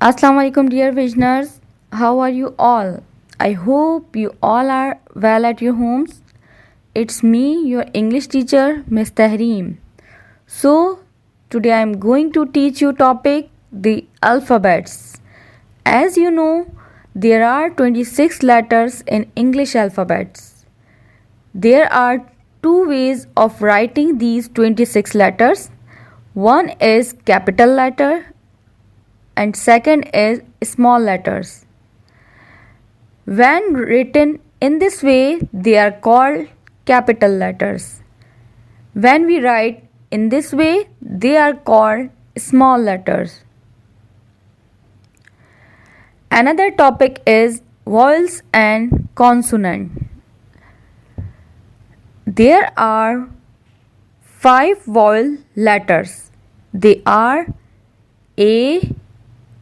Assalamu alaikum dear visioners. How are you all? I hope you all are well at your homes. It's me, your English teacher, Miss Tehreem. So, today I am going to teach you topic the alphabets. As you know, there are 26 letters in English alphabets. There are two ways of writing these 26 letters. One is capital letter and second is small letters. When written in this way, they are called capital letters. When we write in this way, they are called small letters. Another topic is vowels and consonant. There are 5 vowel letters. They are A,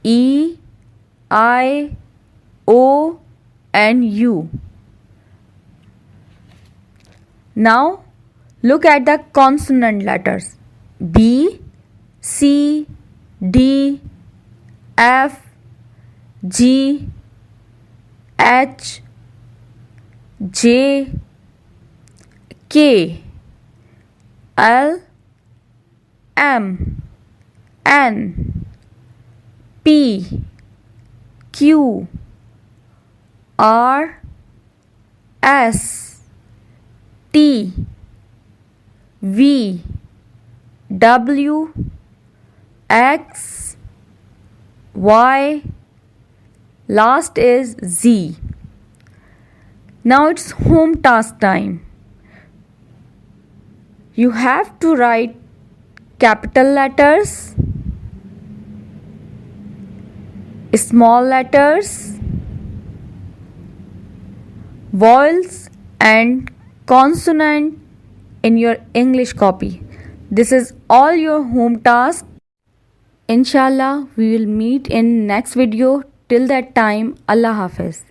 E, I, O and U. Now look at the consonant letters B, C, D, F, G, H, J, K, L, M, N, P, Q, R, S, T, V, W, X, Y, last is Z. Now it's home task time. You have to write capital letters, small letters, vowels and consonant in your English copy. This is all your home task. Inshallah, we will meet in next video. Till that time, Allah Hafiz.